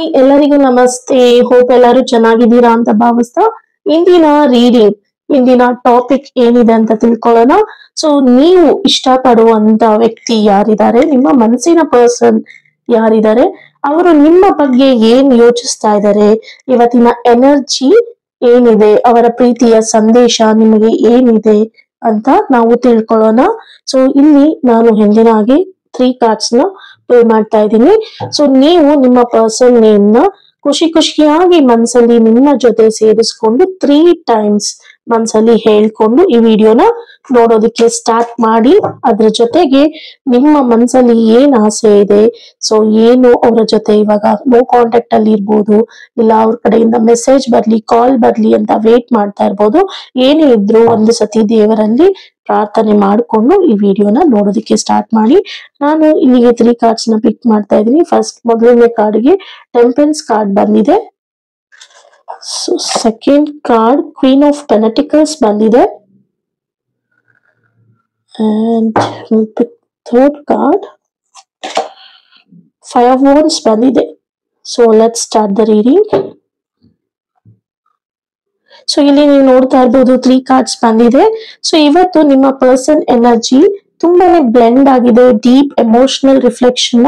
Hi ಎಲ್ಲರಿಗೂ ನಮಸ್ತೆ. Hope ಎಲ್ಲರೂ ಚೆನ್ನಾಗಿದ್ದೀರಾ ಅಂತ ಭಾವಿಸ್ತಾ ಇಂದಿನ ರೀಡಿಂಗ್ ಇಂದಿನ ಟಾಪಿಕ್ ಏನಿದೆ ಅಂತ ತಿಳ್ಕೊಳ್ಳೋಣ. ಸೊ ನೀವು ಇಷ್ಟಪಡುವಂತ ವ್ಯಕ್ತಿ ಯಾರಿದ್ದಾರೆ, ನಿಮ್ಮ ಮನಸ್ಸಿನ ಪರ್ಸನ್ ಯಾರಿದ್ದಾರೆ, ಅವರು ನಿಮ್ಮ ಬಗ್ಗೆ ಏನ್ ಯೋಚಿಸ್ತಾ ಇದ್ದಾರೆ, ಇವತ್ತಿನ ಎನರ್ಜಿ ಏನಿದೆ, ಅವರ ಪ್ರೀತಿಯ ಸಂದೇಶ ನಿಮಗೆ ಏನಿದೆ ಅಂತ ನಾವು ತಿಳ್ಕೊಳ್ಳೋಣ. ಸೊ ಇಲ್ಲಿ ನಾನು ಹಿಂದಿನ ಹಾಗೆ 3 ಕಾರ್ಡ್ಸ್ ನ ಪ್ಲೇ ಮಾಡ್ತಾ ಇದ್ದೀನಿ. ಸೊ ನೀವು ನಿಮ್ಮ ಪರ್ಸನ್ ನೇಮ್ ನ ಖುಷಿಯಾಗಿ ಮನ್ಸಲ್ಲಿ ನಿಮ್ಮ ಜೊತೆ ಸೇರಿಸ್ಕೊಂಡು 3 ಟೈಮ್ಸ್ ಮನ್ಸಲ್ಲಿ ಹೇಳ್ಕೊಂಡು ಈ ವಿಡಿಯೋನ ನೋಡೋದಕ್ಕೆ ಸ್ಟಾರ್ಟ್ ಮಾಡಿ. ಅದ್ರ ಜೊತೆಗೆ ನಿಮ್ಮ ಮನ್ಸಲ್ಲಿ ಏನ್ ಆಸೆ ಇದೆ, ಸೊ ಏನು ಅವರ ಜೊತೆ ಇವಾಗ ನೋ ಕಾಂಟ್ಯಾಕ್ಟ್ ಅಲ್ಲಿ ಇರ್ಬೋದು, ಇಲ್ಲ ಅವ್ರ ಕಡೆಯಿಂದ ಮೆಸೇಜ್ ಬರ್ಲಿ, ಕಾಲ್ ಬರ್ಲಿ ಅಂತ ವೇಟ್ ಮಾಡ್ತಾ ಇರ್ಬೋದು. ಏನೇ ಇದ್ರು ಒಂದು ಸತಿ ದೇವರಲ್ಲಿ ಪ್ರಾರ್ಥನೆ ಮಾಡ್ಕೊಂಡು ಈ ವಿಡಿಯೋನ ನೋಡೋದಕ್ಕೆ ಸ್ಟಾರ್ಟ್ ಮಾಡಿ. ನಾನು ಇಲ್ಲಿಗೆ 3 ಕಾರ್ಡ್ಸ್ ನ ಪಿಕ್ ಮಾಡ್ತಾ ಇದ್ದೀನಿ. ಫಸ್ಟ್ ಮೊದಲನೇ ಕಾರ್ಡ್ಗೆ ಟೆಂಪನ್ಸ್ ಕಾರ್ಡ್ ಬಂದಿದೆ. So second card queen of pentacles ಬಂದಿದೆ. And third card five of wands ಬಂದಿದೆ. So let's start the reading. So ಇಲ್ಲಿ ನೀವು ನೋಡ್ತಾ ಇರ್ಬೋದು 3 ಕಾರ್ಡ್ಸ್ ಬಂದಿದೆ. ಸೊ ಇವತ್ತು ನಿಮ್ಮ ಪರ್ಸನ್ ಎನರ್ಜಿ ತುಂಬಾನೇ ಬ್ಲೆಂಡ್ ಆಗಿದೆ, ಡೀಪ್ ಎಮೋಷನಲ್ ರಿಫ್ಲೆಕ್ಷನ್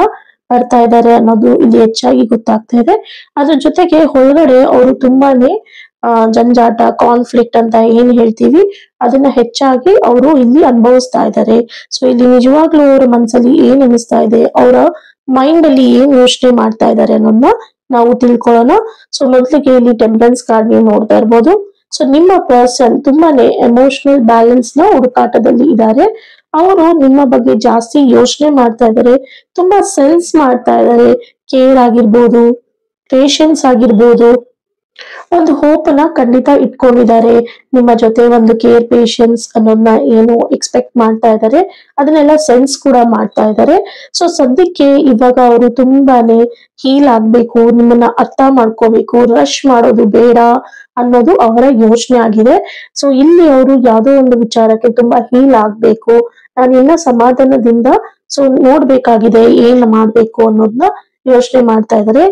ಬರ್ತಾ ಇದ್ದಾರೆ ಅನ್ನೋದು ಇಲ್ಲಿ ಹೆಚ್ಚಾಗಿ ಗೊತ್ತಾಗ್ತಾ ಇದೆ. ಅದ್ರ ಜೊತೆಗೆ ಒಳಗಡೆ ಅವರು ತುಂಬಾನೇ ಜಂಜಾಟ, ಕಾನ್ಫ್ಲಿಕ್ಟ್ ಅಂತ ಏನ್ ಹೇಳ್ತೀವಿ ಅದನ್ನ ಹೆಚ್ಚಾಗಿ ಅವರು ಇಲ್ಲಿ ಅನುಭವಿಸ್ತಾ ಇದ್ದಾರೆ. ಸೊ ಇಲ್ಲಿ ನಿಜವಾಗ್ಲೂ ಅವರ ಮನಸ್ಸಲ್ಲಿ ಏನ್ ಅನಿಸ್ತಾ ಇದೆ, ಅವರ ಮೈಂಡ್ ಅಲ್ಲಿ ಏನ್ ಯೋಚನೆ ಮಾಡ್ತಾ ಇದ್ದಾರೆ ಅನ್ನೋದನ್ನ ನಾವು ತಿಳ್ಕೊಳ್ಳೋಣ. ಸೊ ಮೊದಲಿಗೆ ಇಲ್ಲಿ ಟೆಂಪರೆನ್ಸ್ ಕಾರ್ಡ್ ನೀವು ನೋಡ್ತಾ ಇರ್ಬೋದು. ಸೊ ನಿಮ್ಮ ಪರ್ಸನ್ ತುಂಬಾನೇ ಎಮೋಷನಲ್ ಬ್ಯಾಲೆನ್ಸ್ ನ ಹುಡುಕಾಟದಲ್ಲಿ ಇದ್ದಾರೆ. ಅವರು ನಿಮ್ಮ ಬಗ್ಗೆ ಜಾಸ್ತಿ ಯೋಚನೆ ಮಾಡ್ತಾ ಇದ್ದಾರೆ, ತುಂಬಾ ಸೆನ್ಸ್ ಮಾಡ್ತಾ ಇದ್ದಾರೆ. ಕೇರ್ ಆಗಿರ್ಬೋದು, ಪೇಶನ್ಸ್ ಆಗಿರ್ಬೋದು, ಒಂದು ಹೋಪ್ ನ ಖಂಡಿತ ಇಟ್ಕೊಂಡಿದ್ದಾರೆ. ನಿಮ್ಮ ಜೊತೆ ಒಂದು ಕೇರ್, ಪೇಶನ್ಸ್ ಅನ್ನೋದನ್ನ ಏನು ಎಕ್ಸ್ಪೆಕ್ಟ್ ಮಾಡ್ತಾ ಇದ್ದಾರೆ, ಅದನ್ನೆಲ್ಲ ಸೆನ್ಸ್ ಕೂಡ ಮಾಡ್ತಾ ಇದ್ದಾರೆ. ಸೊ ಸದ್ಯಕ್ಕೆ ಇವಾಗ ಅವರು ತುಂಬಾನೇ ಹೀಲ್ ಆಗ್ಬೇಕು, ನಿಮ್ಮನ್ನ ಅರ್ಥ ಮಾಡ್ಕೋಬೇಕು, ರಶ್ ಮಾಡೋದು ಬೇಡ ಅನ್ನೋದು ಅವರ ಯೋಚನೆ ಆಗಿದೆ. ಸೊ ಇಲ್ಲಿ ಅವರು ಯಾವ್ದೋ ಒಂದು ವಿಚಾರಕ್ಕೆ ತುಂಬಾ ಹೀಲ್ ಆಗ್ಬೇಕು, ನಾನು ಇನ್ನ ಸಮಾಧಾನದಿಂದ ಸೊ ನೋಡ್ಬೇಕಾಗಿದೆ ಏನ್ ಮಾಡ್ಬೇಕು ಅನ್ನೋದನ್ನ ಯೋಚನೆ ಮಾಡ್ತಾ ಇದ್ದಾರೆ.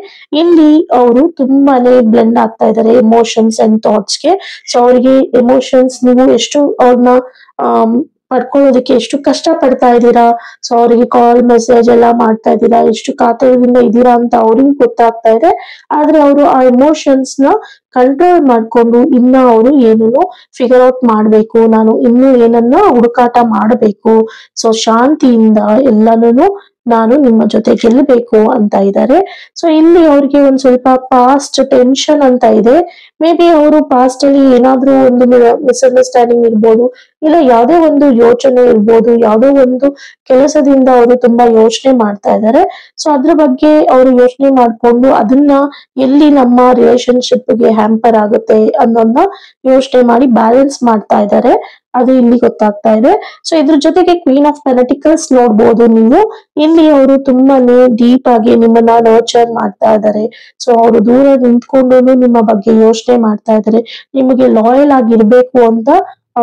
ಇಲ್ಲಿ ಅವರು ತುಂಬಾನೇ ಬ್ಲೆಂಡ್ ಆಗ್ತಾ ಇದ್ದಾರೆ ಎಮೋಷನ್ಸ್ ಅಂಡ್ ಥಾಟ್ಸ್ಗೆ. ಸೊ ಅವ್ರಿಗೆ ಎಮೋಷನ್ಸ್ ನೀವು ಎಷ್ಟು ಅವ್ರನ್ನ ಪಡ್ಕೊಳ್ಳೋದಕ್ಕೆ ಎಷ್ಟು ಕಷ್ಟ ಪಡ್ತಾ ಇದ್ದೀರಾ, ಸೊ ಅವರಿಗೆ ಕಾಲ್ ಮೆಸೇಜ್ ಎಲ್ಲ ಮಾಡ್ತಾ ಇದ್ದೀರಾ, ಎಷ್ಟು ಕಾತರದಿಂದ ಇದ್ದೀರಾ ಅಂತ ಅವ್ರಿಗೆ ಗೊತ್ತಾಗ್ತಾ ಇದೆ. ಆದ್ರೆ ಅವರು ಆ ಎಮೋಷನ್ಸ್ ನ ಕಂಟ್ರೋಲ್ ಮಾಡ್ಕೊಂಡು ಇನ್ನ ಅವರು ಏನನ್ನು ಫಿಗರ್ ಔಟ್ ಮಾಡ್ಬೇಕು, ನಾನು ಇನ್ನು ಏನನ್ನ ಹುಡುಕಾಟ ಮಾಡಬೇಕು, ಸೊ ಶಾಂತಿಯಿಂದ ಎಲ್ಲಾನು ನಾನು ನಿಮ್ಮ ಜೊತೆ ಗೆಲ್ಲಬೇಕು ಅಂತ ಇದ್ದಾರೆ. ಸೊ ಇಲ್ಲಿ ಅವ್ರಿಗೆ ಒಂದ್ ಸ್ವಲ್ಪ ಪಾಸ್ಟ್ ಟೆನ್ಷನ್ ಅಂತ ಇದೆ. ಮೇ ಬಿ ಅವರು ಪಾಸ್ಟ್ ಅಲ್ಲಿ ಏನಾದ್ರೂ ಒಂದು ಮಿಸ್ಅಂಡರ್ಸ್ಟ್ಯಾಂಡಿಂಗ್ ಇರ್ಬೋದು, ಇಲ್ಲ ಯಾವ್ದೇ ಒಂದು ಯೋಚನೆ ಇರ್ಬೋದು, ಯಾವ್ದೋ ಒಂದು ಕೆಲಸದಿಂದ ಅವರು ತುಂಬಾ ಯೋಚನೆ ಮಾಡ್ತಾ ಇದ್ದಾರೆ. ಸೊ ಅದ್ರ ಬಗ್ಗೆ ಅವರು ಯೋಚನೆ ಮಾಡ್ಕೊಂಡು ಅದನ್ನ ಎಲ್ಲಿ ನಮ್ಮ ರಿಲೇಶನ್ಶಿಪ್ ಗೆ ಹ್ಯಾಂಪರ್ ಆಗುತ್ತೆ ಅನ್ನೋದನ್ನ ಯೋಚನೆ ಮಾಡಿ ಬ್ಯಾಲೆನ್ಸ್ ಮಾಡ್ತಾ ಇದ್ದಾರೆ, ಅದು ಇಲ್ಲಿ ಗೊತ್ತಾಗ್ತಾ ಇದೆ. ಸೊ ಇದ್ರ ಜೊತೆಗೆ ಕ್ವೀನ್ ಆಫ್ ಪೆಂಟಿಕಲ್ಸ್ ನೋಡ್ಬೋದು ನೀವು. ಇಲ್ಲಿ ಅವರು ತುಂಬಾನೇ ಡೀಪ್ ಆಗಿ ನಿಮ್ಮನ್ನ ನರ್ಚರ್ ಮಾಡ್ತಾ ಇದ್ದಾರೆ. ಸೊ ಅವರು ದೂರ ನಿಂತ್ಕೊಂಡು ನಿಮ್ಮ ಬಗ್ಗೆ ಯೋಚನೆ ಮಾಡ್ತಾ ಇದ್ದಾರೆ, ನಿಮಗೆ ಲಾಯಲ್ ಆಗಿರ್ಬೇಕು ಅಂತ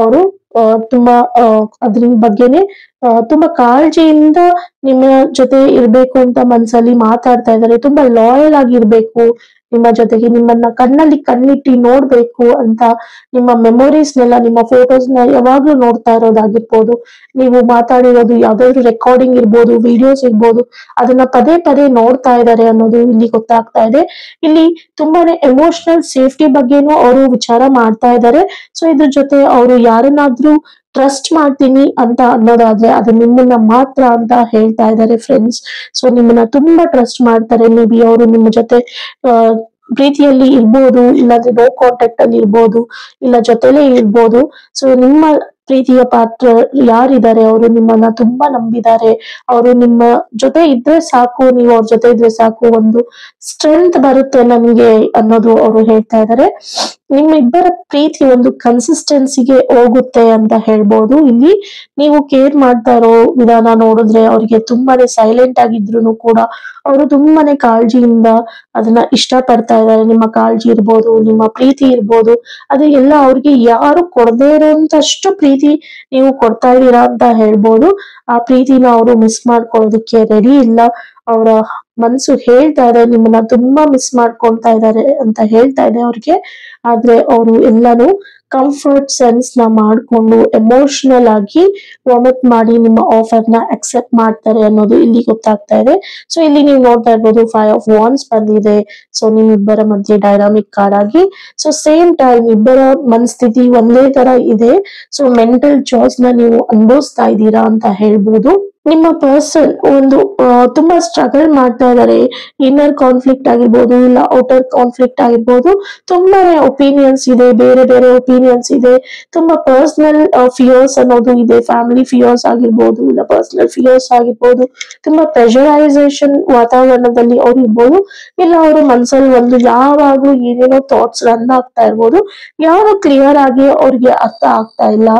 ಅವರು ತುಂಬಾ ಅದ್ರ ಬಗ್ಗೆನೆ ತುಂಬಾ ಕಾಳಜಿಯಿಂದ ನಿಮ್ಮ ಜೊತೆ ಇರ್ಬೇಕು ಅಂತ ಮನ್ಸಲ್ಲಿ ಮಾತಾಡ್ತಾ ಇದ್ದಾರೆ. ತುಂಬಾ ಲಾಯಲ್ ಆಗಿರ್ಬೇಕು ನಿಮ್ಮ ಜೊತೆಗೆ, ನಿಮ್ಮನ್ನ ಕಣ್ಣಲ್ಲಿ ಕಣ್ಣಿಟ್ಟು ನೋಡ್ಬೇಕು ಅಂತ, ನಿಮ್ಮ ಮೆಮೊರೀಸ್ನೆಲ್ಲ, ನಿಮ್ಮ ಫೋಟೋಸ್ನ ಯಾವಾಗ್ಲೂ ನೋಡ್ತಾ ಇರೋದಾಗಿರ್ಬೋದು, ನೀವು ಮಾತಾಡಿರೋದು ಯಾವ್ದಾದ್ರು ರೆಕಾರ್ಡಿಂಗ್ ಇರ್ಬೋದು, ವಿಡಿಯೋಸ್ ಇರ್ಬೋದು, ಅದನ್ನ ಪದೇ ಪದೇ ನೋಡ್ತಾ ಇದ್ದಾರೆ ಅನ್ನೋದು ಇಲ್ಲಿ ಗೊತ್ತಾಗ್ತಾ ಇದೆ. ಇಲ್ಲಿ ತುಂಬಾನೇ ಎಮೋಷನಲ್ ಸೇಫ್ಟಿ ಬಗ್ಗೆನೂ ಅವರು ವಿಚಾರ ಮಾಡ್ತಾ ಇದ್ದಾರೆ. ಸೊ ಇದ್ರ ಜೊತೆ ಅವರು ಯಾರನ್ನಾದ್ರೂ ಟ್ರಸ್ಟ್ ಮಾಡ್ತೀನಿ ಅಂತ ಅನ್ನೋದಾದ್ರೆ ಅದು ನಿಮ್ಮನ್ನ ಮಾತ್ರ ಅಂತ ಹೇಳ್ತಾ ಇದ್ದಾರೆ ಫ್ರೆಂಡ್ಸ್. ಸೊ ನಿಮ್ಮನ್ನ ತುಂಬಾ ಟ್ರಸ್ಟ್ ಮಾಡ್ತಾರೆ. ಮೇ ಬಿ ಅವರು ನಿಮ್ಮ ಜೊತೆ ಪ್ರೀತಿಯಲ್ಲಿ ಇರ್ಬೋದು, ಇಲ್ಲಾಂದ್ರೆ ನೋ ಕಾಂಟ್ಯಾಕ್ಟ್ ಅಲ್ಲಿ ಇರ್ಬೋದು, ಇಲ್ಲ ಜೊತೆಲೇ ಇರ್ಬೋದು. ಸೊ ನಿಮ್ಮ ಪ್ರೀತಿಯ ಪಾತ್ರ ಯಾರಿದ್ದಾರೆ, ಅವರು ನಿಮ್ಮನ್ನ ತುಂಬಾ ನಂಬಿದ್ದಾರೆ. ಅವರು ನಿಮ್ಮ ಜೊತೆ ಇದ್ರೆ ಸಾಕು, ನೀವು ಅವ್ರ ಜೊತೆ ಇದ್ರೆ ಸಾಕು, ಒಂದು ಸ್ಟ್ರೆಂತ್ ಬರುತ್ತೆ ನಮ್ಗೆ ಅನ್ನೋದು ಅವರು ಹೇಳ್ತಾ ಇದ್ದಾರೆ. ನಿಮ್ಮ ಇಬ್ಬರ ಪ್ರೀತಿ ಒಂದು ಕನ್ಸಿಸ್ಟೆನ್ಸಿಗೆ ಹೋಗುತ್ತೆ ಅಂತ ಹೇಳ್ಬೋದು. ಇಲ್ಲಿ ನೀವು ಕೇರ್ ಮಾಡ್ತಾ ಇರೋ ವಿಧಾನ ನೋಡಿದ್ರೆ ಅವ್ರಿಗೆ ತುಂಬಾನೇ ಸೈಲೆಂಟ್ ಆಗಿದ್ರು ಕೂಡ ಅವರು ತುಂಬಾನೇ ಕಾಳಜಿಯಿಂದ ಅದನ್ನ ಇಷ್ಟ ಪಡ್ತಾ ಇದ್ದಾರೆ. ನಿಮ್ಮ ಕಾಳಜಿ ಇರ್ಬೋದು, ನಿಮ್ಮ ಪ್ರೀತಿ ಇರ್ಬೋದು, ಅದು ಎಲ್ಲ ಅವ್ರಿಗೆ ಯಾರು ಕೊಡದೇ ಇರೋಂತಷ್ಟು ಪ್ರೀತಿ ನೀವು ಕೊಡ್ತಾ ಇದ್ದೀರಾ ಅಂತ ಹೇಳ್ಬೋದು. ಆ ಪ್ರೀತಿನ ಅವರು ಮಿಸ್ ಮಾಡ್ಕೊಳ್ಳೋದಕ್ಕೆ ರೆಡಿ ಇಲ್ಲ. ಅವರ ಮನ್ಸು ಹೇಳ್ತಾ ಇದೆ ನಿಮ್ಮನ್ನ ತುಂಬಾ ಮಿಸ್ ಮಾಡ್ಕೊಳ್ತಾ ಇದ್ದಾರೆ ಅಂತ ಹೇಳ್ತಾ ಇದೆ ಅವ್ರಿಗೆ. ಆದ್ರೆ ಅವರು ಎಲ್ಲಾನು ಕಂಫರ್ಟ್ ಸೆನ್ಸ್ ನ ಮಾಡ್ಕೊಂಡು ಎಮೋಷನಲ್ ಆಗಿ ವಾಮಿಟ್ ಮಾಡಿ ನಿಮ್ಮ ಆಫರ್ ನ ಅಕ್ಸೆಪ್ಟ್ ಮಾಡ್ತಾರೆ ಅನ್ನೋದು ಇಲ್ಲಿ ಗೊತ್ತಾಗ್ತಾ ಇದೆ. ಸೊ ಇಲ್ಲಿ ನೀವು ನೋಡ್ತಾ ಇರ್ಬೋದು 5 ಆಫ್ ವಾಂಡ್ಸ್ ಬಂದಿದೆ. ಸೊ ನಿಮ್ಮಿಬ್ಬರ ಮಧ್ಯೆ ಡೈನಾಮಿಕ್ ಕಾರ್ಡ್ ಆಗಿ, ಸೊ ಸೇಮ್ ಟೈಮ್ ಇಬ್ಬರ ಮನಸ್ಥಿತಿ ಒಂದೇ ತರ ಇದೆ. ಸೊ ಮೆಂಟಲ್ ಚಾಯ್ಸ್ ನ ನೀವು ಅನುಭವಿಸ್ತಾ ಇದ್ದೀರಾ ಅಂತ ಹೇಳ್ಬೋದು. ನಿಮ್ಮ ಪರ್ಸನ್ ಒಂದು ತುಂಬಾ ಸ್ಟ್ರಗಲ್ ಮಾಡ್ತಾ ಇದ್ದಾರೆ. ಇನ್ನರ್ ಕಾನ್ಫ್ಲಿಕ್ಟ್ ಆಗಿರ್ಬೋದು, ಇಲ್ಲ ಔಟರ್ ಕಾನ್ಫ್ಲಿಕ್ಟ್ ಆಗಿರ್ಬೋದು. ತುಂಬಾನೇ ಒಪಿನಿಯನ್ಸ್ ಇದೆ, ಬೇರೆ ಬೇರೆ ಒಪಿನಿಯನ್ಸ್ ಇದೆ. ತುಂಬಾ ಪರ್ಸನಲ್ ಫಿಯರ್ಸ್ ಅನ್ನೋದು ಇದೆ. ಫ್ಯಾಮಿಲಿ ಫಿಯರ್ಸ್ ಆಗಿರ್ಬೋದು, ಇಲ್ಲ ಪರ್ಸನಲ್ ಫಿಯರ್ಸ್ ಆಗಿರ್ಬೋದು. ತುಂಬಾ ಪ್ರೆಷರೈಸೇಷನ್ ವಾತಾವರಣದಲ್ಲಿ ಅವ್ರು ಇರ್ಬೋದು, ಇಲ್ಲ ಅವ್ರ ಮನ್ಸಲ್ಲಿ ಒಂದು ಯಾವಾಗ್ಲೂ ಏನೇನೋ ಥಾಟ್ಸ್ ರನ್ ಆಗ್ತಾ ಇರ್ಬೋದು. ಯಾರು ಕ್ಲಿಯರ್ ಆಗಿ ಅವ್ರಿಗೆ ಅರ್ಥ ಆಗ್ತಾ ಇಲ್ಲ.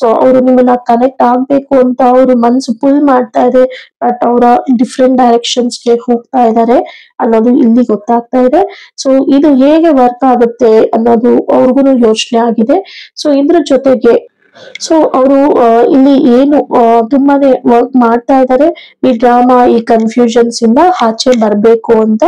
ಸೊ ಅವರು ನಿಮ್ಮನ್ನ ಕನೆಕ್ಟ್ ಆಗ್ಬೇಕು ಅಂತ ಅವರು ಮನ್ಸು ಪುಲ್ ಮಾಡ್ತಾ ಇದೆ, ಬಟ್ ಅವರ ಡಿಫ್ರೆಂಟ್ ಡೈರೆಕ್ಷನ್ಸ್ ಗೆ ಹೋಗ್ತಾ ಇದ್ದಾರೆ ಅನ್ನೋದು ಇಲ್ಲಿ ಗೊತ್ತಾಗ್ತಾ ಇದೆ. ಸೊ ಇದು ಹೇಗೆ ವರ್ಕ್ ಆಗುತ್ತೆ ಅನ್ನೋದು ಅವ್ರಿಗೂ ಯೋಚನೆ ಆಗಿದೆ. ಸೊ ಇದ್ರ ಜೊತೆಗೆ ಸೊ ಅವರು ಇಲ್ಲಿ ಏನು ತುಂಬಾನೇ ವರ್ಕ್ ಮಾಡ್ತಾ ಇದ್ದಾರೆ ಈ ಡ್ರಾಮಾ, ಈ ಕನ್ಫ್ಯೂಷನ್ಸ್ ಇಂದ ಆಚೆ ಬರ್ಬೇಕು ಅಂತ.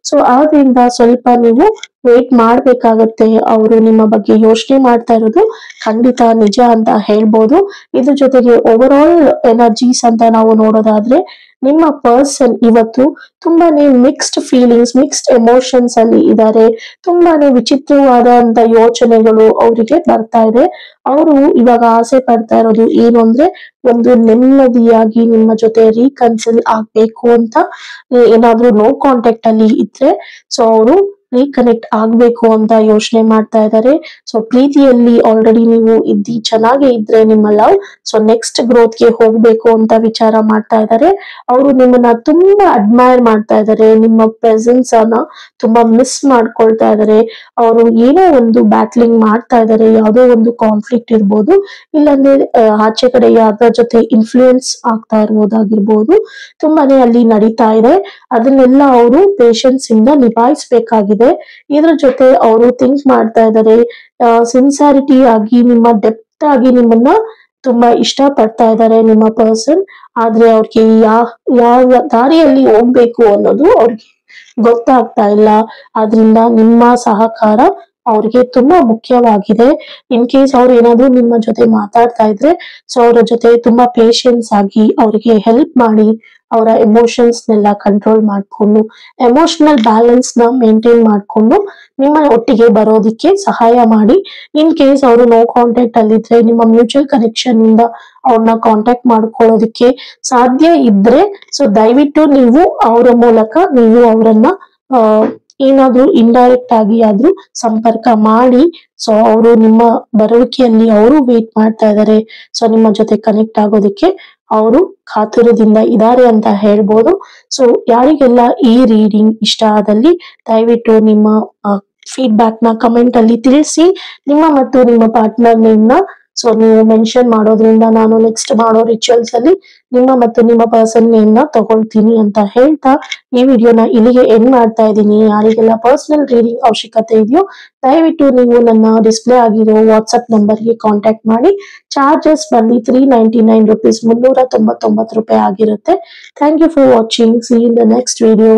ಸೊ ಆದ್ರಿಂದ ಸ್ವಲ್ಪ ನೀವು ವೇಟ್ ಮಾಡ್ಬೇಕಾಗತ್ತೆ. ಅವರು ನಿಮ್ಮ ಬಗ್ಗೆ ಯೋಚನೆ ಮಾಡ್ತಾ ಇರೋದು ಖಂಡಿತ ನಿಜ ಅಂತ ಹೇಳ್ಬೋದು. ಇದ್ರ ಜೊತೆಗೆ ಓವರ್ ಆಲ್ ಎನರ್ಜೀಸ್ ಅಂತ ನಾವು ನೋಡೋದಾದ್ರೆ, ನಿಮ್ಮ ಪರ್ಸನ್ ಇವತ್ತು ತುಂಬಾನೇ ಮಿಕ್ಸ್ಡ್ ಫೀಲಿಂಗ್ಸ್, ಮಿಕ್ಸ್ಡ್ ಎಮೋಷನ್ಸ್ ಅಲ್ಲಿ ಇದ್ದಾರೆ. ತುಂಬಾನೇ ವಿಚಿತ್ರವಾದಂತ ಯೋಚನೆಗಳು ಅವರಿಗೆ ಬರ್ತಾ ಇದೆ. ಅವರು ಇವಾಗ ಆಸೆ ಪಡ್ತಾ ಇರೋದು ಏನು ಅಂದ್ರೆ, ಒಂದು ನೆಮ್ಮದಿಯಾಗಿ ನಿಮ್ಮ ಜೊತೆ ರೀಕನ್ಸಿಲ್ ಆಗ್ಬೇಕು ಅಂತ. ಏನಾದ್ರೂ ನೋ ಕಾಂಟ್ಯಾಕ್ಟ್ ಅಲ್ಲಿ ಇದ್ರೆ ಸೊ ಅವರು ರೀಕನೆಕ್ಟ್ ಆಗ್ಬೇಕು ಅಂತ ಯೋಚನೆ ಮಾಡ್ತಾ ಇದ್ದಾರೆ. ಸೊ ಪ್ರೀತಿಯಲ್ಲಿ ಆಲ್ರೆಡಿ ನೀವು ಚೆನ್ನಾಗಿ ಇದ್ರೆ ನಿಮ್ಮ ಲವ್, ಸೊ ನೆಕ್ಸ್ಟ್ ಗ್ರೋತ್ ಗೆ ಹೋಗ್ಬೇಕು ಅಂತ ವಿಚಾರ ಮಾಡ್ತಾ ಇದ್ದಾರೆ. ಅವರು ನಿಮ್ಮನ್ನ ತುಂಬಾ ಅಡ್ಮೈರ್ ಮಾಡ್ತಾ ಇದ್ದಾರೆ. ನಿಮ್ಮ ಪ್ರೆಸೆನ್ಸ್ ಅನ್ನ ತುಂಬಾ ಮಿಸ್ ಮಾಡ್ಕೊಳ್ತಾ ಇದ್ದಾರೆ. ಅವರು ಏನೋ ಒಂದು ಬ್ಯಾಟ್ಲಿಂಗ್ ಮಾಡ್ತಾ ಇದ್ದಾರೆ. ಯಾವುದೋ ಒಂದು ಕಾನ್ಫ್ಲಿಕ್ಟ್ ಇರ್ಬೋದು, ಇಲ್ಲಾಂದ್ರೆ ಆಚೆ ಕಡೆ ಯಾರ ಜೊತೆ ಇನ್ಫ್ಲೂಯೆನ್ಸ್ ಆಗ್ತಾ ಇರ್ಬೋದಾಗಿರ್ಬೋದು. ತುಂಬಾನೇ ಅಲ್ಲಿ ನಡೀತಾ ಇದೆ. ಅದನ್ನೆಲ್ಲ ಅವರು ಪೇಶನ್ಸ್ ಇಂದ ನಿಭಾಯಿಸ್ಬೇಕಾಗಿದೆ. ಇದ್ರ ಜೊತೆ ಅವರು ಥಿಂಕ್ ಮಾಡ್ತಾ ಇದ್ದಾರೆ, ಸಿನ್ಸಾರಿಟಿ ಆಗಿ ನಿಮ್ಮ ಡೆಪ್ತ್ ಆಗಿ ನಿಮ್ಮನ್ನ ತುಂಬಾ ಇಷ್ಟ ಪಡ್ತಾ ಇದ್ದಾರೆ ನಿಮ್ಮ ಪರ್ಸನ್. ಆದ್ರೆ ಅವ್ರಿಗೆ ಯಾವ ದಾರಿಯಲ್ಲಿ ಹೋಗ್ಬೇಕು ಅನ್ನೋದು ಅವ್ರಿಗೆ ಗೊತ್ತಾಗ್ತಾ ಇಲ್ಲ. ಆದ್ರಿಂದ ನಿಮ್ಮ ಸಹಕಾರ ಅವ್ರಿಗೆ ತುಂಬಾ ಮುಖ್ಯವಾಗಿದೆ. ಇನ್ ಕೇಸ್ ಅವ್ರು ಏನಾದ್ರು ನಿಮ್ಮ ಜೊತೆ ಮಾತಾಡ್ತಾ ಇದ್ರೆ ಸೊ ಅವ್ರ ಜೊತೆ ತುಂಬಾ ಪೇಶನ್ಸ್ ಆಗಿ ಅವ್ರಿಗೆ ಹೆಲ್ಪ್ ಮಾಡಿ, ಅವರ ಎಮೋಷನ್ಸ್ ನೆಲ್ಲ ಕಂಟ್ರೋಲ್ ಮಾಡ್ಕೊಂಡು, ಎಮೋಷನಲ್ ಬ್ಯಾಲೆನ್ಸ್ ನ ಮೇಂಟೈನ್ ಮಾಡ್ಕೊಂಡು ನಿಮ್ಮ ಒಟ್ಟಿಗೆ ಬರೋದಿಕ್ಕೆ ಸಹಾಯ ಮಾಡಿ. ಇನ್ ಕೇಸ್ ಅವರು ನೋ ಕಾಂಟ್ಯಾಕ್ಟ್ ಅಲ್ಲಿದ್ರೆ, ನಿಮ್ಮ ಮ್ಯೂಚುವಲ್ ಕನೆಕ್ಷನ್ ಇಂದ ಅವ್ರನ್ನ ಕಾಂಟ್ಯಾಕ್ಟ್ ಮಾಡ್ಕೊಳ್ಳೋದಿಕ್ಕೆ ಸಾಧ್ಯ ಇದ್ರೆ ಸೊ ದಯವಿಟ್ಟು ನೀವು ಅವರ ಮೂಲಕ ನೀವು ಅವರನ್ನ ಏನಾದ್ರೂ ಇಂಡೈರೆಕ್ಟ್ ಆಗಿ ಆದ್ರೂ ಸಂಪರ್ಕ ಮಾಡಿ. ಸೊ ಅವರು ನಿಮ್ಮ ಬರುವಿಕೆಯಲ್ಲಿ ಅವರು ವೇಟ್ ಮಾಡ್ತಾ ಇದ್ದಾರೆ. ಸೊ ನಿಮ್ಮ ಜೊತೆ ಕನೆಕ್ಟ್ ಆಗೋದಿಕ್ಕೆ ಅವರು ಕಾತುರದಿಂದ ಇದ್ದಾರೆ ಅಂತ ಹೇಳ್ಬೋದು. ಸೊ ಯಾರಿಗೆಲ್ಲ ಈ ರೀಡಿಂಗ್ ಇಷ್ಟ ಆದಲ್ಲಿ ದಯವಿಟ್ಟು ನಿಮ್ಮ ಫೀಡ್ಬ್ಯಾಕ್ ನ ಕಮೆಂಟ್ ಅಲ್ಲಿ ತಿಳಿಸಿ. ನಿಮ್ಮ ಮತ್ತು ನಿಮ್ಮ ಪಾರ್ಟ್ನರ್ ನೇಮ್ ನ ಸೊ ನೀವು ಮೆನ್ಷನ್ ಮಾಡೋದ್ರಿಂದ ನಾನು ನೆಕ್ಸ್ಟ್ ಮಾಡೋ ರಿಚುವಲ್ಸ್ ಅಲ್ಲಿ ನಿಮ್ಮ ಮತ್ತು ನಿಮ್ಮ ಪರ್ಸನ್ ನೇಮ್ ನ ತಗೊಳ್ತೀನಿ ಅಂತ ಹೇಳ್ತಾ ಈ ವಿಡಿಯೋನ ಇಲ್ಲಿಗೆ ಎಂಡ್ ಮಾಡ್ತಾ ಇದ್ದೀನಿ. ಯಾರಿಗೆಲ್ಲ ಪರ್ಸನಲ್ ರೀಡಿಂಗ್ ಅವಶ್ಯಕತೆ ಇದೆಯೋ ದಯವಿಟ್ಟು ನೀವು ನನ್ನ ಡಿಸ್ಪ್ಲೇ ಆಗಿರೋ ವಾಟ್ಸ್ಆಪ್ ನಂಬರ್ಗೆ ಕಾಂಟ್ಯಾಕ್ಟ್ ಮಾಡಿ. ಚಾರ್ಜಸ್ ಬಂದು ₹399 ₹399 ಆಗಿರುತ್ತೆ. Thank you for watching. See in the next video.